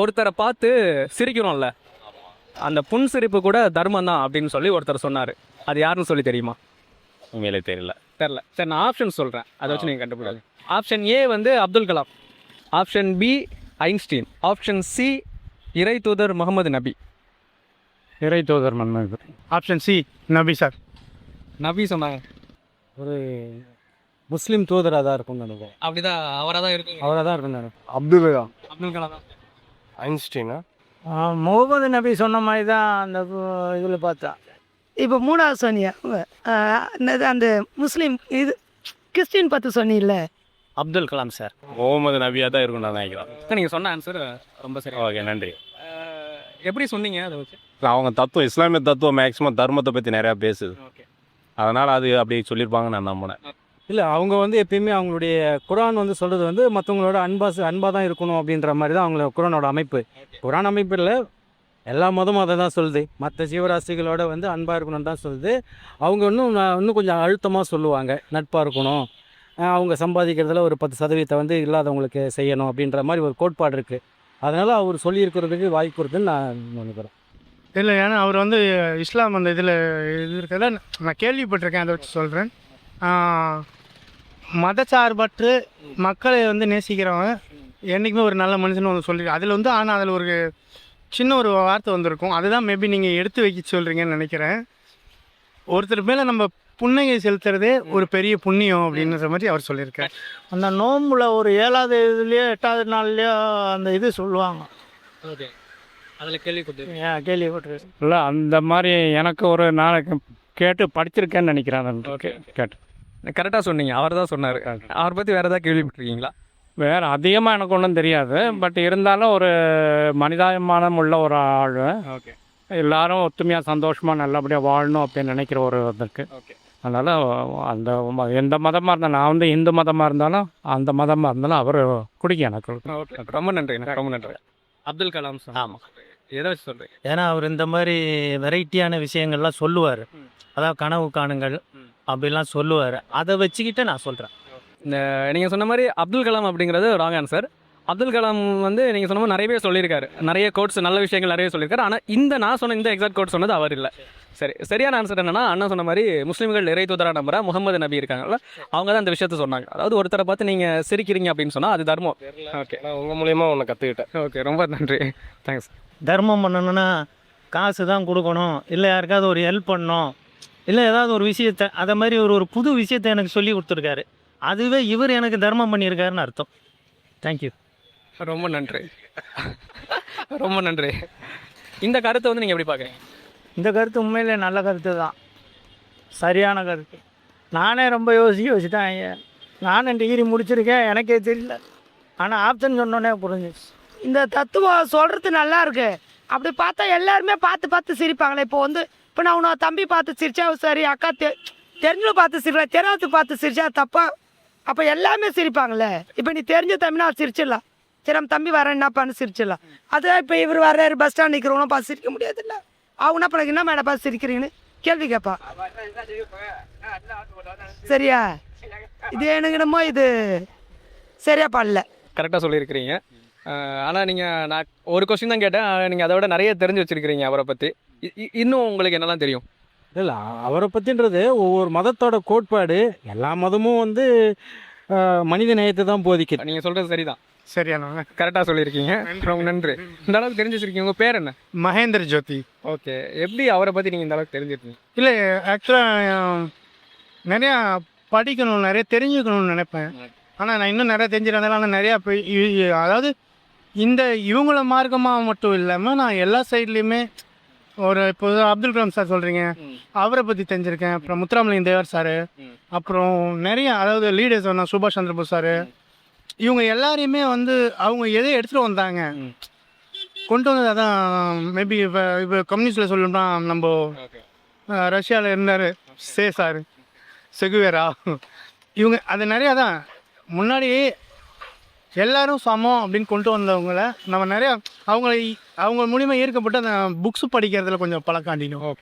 ஒருத்தரை பார்த்து சிரிக்கிறோம்ல, அந்த புன் சிரிப்பு கூட தர்மம் தான் அப்படின்னு சொல்லி ஒருத்தர் சொன்னார். அது யாருன்னு சொல்லி தெரியுமா? உண்மையிலே தெரியல. தெரில. சரி, நான் ஆப்ஷன் சொல்கிறேன், அதை வச்சு நீங்கள் கண்டுபிடிங்க. ஆப்ஷன் ஏ வந்து Abdul Kalam, option B Einstein, option C இறை தூதர் முகமது நபி. இறை தூதர் மன்னர். Option C Nabi sir. Nabi சொன்னாங்க. ஒரு முஸ்லீம் தூதராக தான் இருக்கும்னு நினைக்கிறேன். அப்படிதான், அவராக தான் இருக்குங்க. அவராக தான் இருக்குன்னு நினைக்கிறேன். அப்துல் கலாம். அப்துல் கலாம் தான். ஐன்ஸ்டீனா? முகமது நபி சொன்ன மாதிரி தான் அந்த இதில் பார்த்தா. இப்போ மூணாவது சொன்னியா என்னது அந்த முஸ்லீம் இது கிறிஸ்டின் பார்த்து சொன்னீல்ல? அப்துல் கலாம் சார். முகமது நபியாக தான் இருக்கும் நான் நினைக்கிறேன். நீங்கள் சொன்ன ஆன்சர் ரொம்ப சரி. ஓகே, நன்றி. எப்படி சொன்னீங்க அதை வச்சு? அவங்க தத்துவம், இஸ்லாமிய தத்துவம் மேக்ஸிமம் தர்மத்தை பற்றி நிறையா பேசுது. ஓகே. அதனால் அது அப்படி சொல்லியிருப்பாங்கன்னு நான் நம்பினேன். இல்லை, அவங்க வந்து எப்பயுமே அவங்களுடைய குரான் வந்து சொல்கிறது வந்து மற்றவங்களோட அன்பாக தான் இருக்கணும் அப்படின்ற மாதிரி தான் அவங்களோட குரானோட அமைப்பு. குரான் அமைப்பில் எல்லா மதமும் அதை தான் சொல்லுது. மற்ற ஜீவராசிகளோட வந்து அன்பாக இருக்கணும்னு தான் சொல்லுது. அவங்க இன்னும் கொஞ்சம் அழுத்தமாக சொல்லுவாங்க, நட்பாக இருக்கணும், அவங்க சம்பாதிக்கிறதுல ஒரு 10% வந்து இல்லாதவங்களுக்கு செய்யணும் அப்படின்ற மாதிரி ஒரு கோட்பாடு இருக்குது. அதனால் அவர் சொல்லியிருக்கிறதுக்கு வாய்ப்பு இருக்குதுன்னு நான் நினைக்கிறேன். இல்லை, ஏன்னா அவர் வந்து இஸ்லாம் அந்த இதில் இது இருக்கிறத நான் கேள்விப்பட்டிருக்கேன், அதை வச்சு சொல்கிறேன். மதச்சார்பற்று மக்களை வந்து நேசிக்கிறவங்க என்றைக்குமே ஒரு நல்ல மனுஷன்னு ஒன்று சொல்லியிருக்கேன். அதில் வந்து ஆனால் அதில் ஒரு சின்ன ஒரு வார்த்தை வந்திருக்கும், அதுதான் மேபி நீங்கள் எடுத்து வைக்க சொல்கிறீங்கன்னு நினைக்கிறேன். ஒருத்தர் மேலே நம்ம புன்னகை செலுத்துறதே ஒரு பெரிய புண்ணியம் அப்படின்ற மாதிரி அவர் சொல்லியிருக்கார். அந்த நோம்பில் ஒரு 7வது இதுலேயோ 8வது நாள்லேயோ அந்த இது சொல்லுவாங்க. ஓகே, அதில் கேள்விப்பட்டிருக்கேன். கேள்விப்பட்டிருக்கேன். இல்லை, அந்த மாதிரி எனக்கு ஒரு நாளைக்கு கேட்டு படிச்சிருக்கேன்னு நினைக்கிறேன். ஓகே, கேட்டு கரெக்டாக சொன்னீங்க. அவர் தான் சொன்னார். அவரை பற்றி வேறு ஏதாவது கேள்விப்பட்டிருக்கீங்களா? வேறு அதிகமாக எனக்கு ஒன்றும் தெரியாது. பட் இருந்தாலும் ஒரு மனிதாபிமானம் உள்ள ஒரு ஆள். ஓகே. எல்லாரும் ஒத்துமையாக சந்தோஷமாக நல்லபடியாக வாழணும் அப்படின்னு நினைக்கிற ஒரு இதற்கு. ஓகே. அதனால் அந்த எந்த மதமாக இருந்தாலும், நான் வந்து இந்து மதமாக இருந்தாலும் அந்த மதமாக இருந்தாலும் அவர் குடிக்க எனக்கு. ஓகே, ரொம்ப நன்றி. ரொம்ப நன்றி. அப்துல் கலாம் சார். ஆமாம். எதை வச்சு சொல்கிறீங்க? ஏன்னா அவர் இந்த மாதிரி வெரைட்டியான விஷயங்கள்லாம் சொல்லுவார். அதாவது கனவு காணுங்கள் அப்படிலாம் சொல்லுவார். அதை வச்சுக்கிட்டு நான் சொல்கிறேன். இந்த நீங்கள் சொன்ன மாதிரி அப்துல் கலாம் அப்படிங்கிறது ராங் ஆன்சர். அப்துல் கலாம் வந்து நீங்கள் சொன்ன மாதிரி நிறையவே சொல்லியிருக்காரு, நிறைய கோட்ஸ், நல்ல விஷயங்கள் நிறைய சொல்லியிருக்காரு. ஆனால் நான் சொன்ன இந்த எக்ஸாக்ட் கோட் சொன்னது அவர் இல்லை. சரி, சரியான ஆன்சர் என்னன்னா, அண்ணன் சொன்ன மாதிரி முஸ்லீம்கள் இறை தூதரா நம்புற முகமது நபி இருக்காங்கல்ல, அவங்க தான் இந்த விஷயத்த சொன்னாங்க. அதாவது ஒருத்தரை பார்த்து நீங்கள் சிரிக்கிறீங்க அப்படின்னு சொன்னால் அது தர்மம். ஓகே, நான் உங்கள் மூலியமா ஒன்று கற்றுக்கிட்டேன். ஓகே, ரொம்ப நன்றி. தேங்க்ஸ். தர்மம் பண்ணணுன்னா காசு தான் கொடுக்கணும், இல்லை யாருக்காவது ஒரு ஹெல்ப் பண்ணணும், இல்லை ஏதாவது ஒரு விஷயத்தை, அதை மாதிரி ஒரு புது விஷயத்தை எனக்கு சொல்லி கொடுத்துருக்காரு. அதுவே இவர் எனக்கு தர்மம் பண்ணியிருக்காருன்னு அர்த்தம். தேங்க்யூ. ரொம்ப நன்றி. ரொம்ப நன்றி. இந்த கருத்தை வந்து நீங்கள் எப்படி பார்க்குறீங்க? இந்த கருத்து உண்மையிலே நல்ல கருத்து தான், சரியான கருத்து. நானே ரொம்ப யோசிச்சுட்டேன். நானும் டிகிரி முடிச்சிருக்கேன், எனக்கே தெரியல. ஆனால் ஆப்ஷன் சொன்னோன்னே புரிஞ்சிச்சு. இந்த தத்துவம் சொல்கிறது நல்லா இருக்கு. அப்படி பார்த்தா எல்லாருமே பார்த்து சிரிப்பாங்களே. இப்போ நான் உன்னை தம்பி பார்த்து சிரிச்சா சரி, அக்கா தெரிஞ்சு பார்த்து சிரிக்கலாம், தெரியாத பார்த்து சிரிச்சா தப்பா? அப்போ எல்லாமே சிரிப்பாங்களே. இப்போ நீ தெரிஞ்ச தம்பினா சிரிச்சிடலாம், சரி நம்ம தம்பி வரேன் என்னப்பான்னு சிரிச்சிடலாம். அதுதான் இப்போ இவர் வர்றாரு, பஸ் ஸ்டாண்ட் நிற்கிறவங்களும் பார்த்து சிரிக்க முடியாது. இல்லை, அவங்க என்ன பண்ண மேடம் பார்த்து சிரிக்கிறீங்கன்னு கேள்வி கேட்பா. சரியா? இது எனக்கு என்னமோ இது சரியா பண்ணல. கரெக்டாக சொல்லியிருக்கிறீங்க. ஆனால் நான் ஒரு கொஸ்டின் தான் கேட்டேன், நீங்கள் அதை விட நிறைய தெரிஞ்சு வச்சுருக்கிறீங்க அவரை பற்றி. இன்னும் உங்களுக்கு என்னெல்லாம் தெரியும்? இல்லை, அவரை பற்றின்றது ஒவ்வொரு மதத்தோட கோட்பாடு. எல்லா மதமும் வந்து மனித நேயத்தை தான் போதிக்குது. நீங்கள் சொல்கிறது சரிதான். சரியானவங்க, கரெக்டாக சொல்லியிருக்கீங்க. ரொம்ப நன்றி. இந்த அளவுக்கு தெரிஞ்சு வச்சுருக்கீங்க. உங்கள் பேர் என்ன? மகேந்திர ஜோதி. ஓகே, எப்படி அவரை பற்றி நீங்கள் இந்த அளவுக்கு தெரிஞ்சிருக்கீங்க? இல்லை, ஆக்சுவலாக நிறையா படிக்கணும், நிறைய தெரிஞ்சுக்கணும்னு நினைப்பேன். ஆனால் நான் இன்னும் நிறையா தெரிஞ்சிருந்தாலும், ஆனால் நிறையா அதாவது இவங்கள மார்க்கமாக மட்டும் இல்லாமல் நான் எல்லா சைட்லேயுமே இப்போ அப்துல் கலாம் சார் சொல்கிறீங்க, அவரை பற்றி தெரிஞ்சிருக்கேன். அப்புறம் முத்துராமலிங்க தேவர் சார், அப்புறம் நிறைய அதாவது லீடர்ஸ் சொன்ன சுபாஷ் சந்திர போஸ் சார், இவங்க எல்லாரையுமே வந்து அவங்க எதை எடுத்துகிட்டு வந்தாங்க, கொண்டு வந்தது. அதான் மேபி இப்போ கம்யூனிஸ்டில் சொல்லணும்னா நம்ம ரஷ்யாவில் இருந்தார் சார் செகுவேரா, இவங்க அது நிறையா தான். முன்னாடியே எல்லாரும் சமம் அப்படின்னு கொண்டு வந்தவங்கள நம்ம நிறையா அவங்க மூலியமாக ஈர்க்கப்பட்டு அந்த புக்ஸ் படிக்கிறதுல கொஞ்சம் பழக்காண்டினோம்.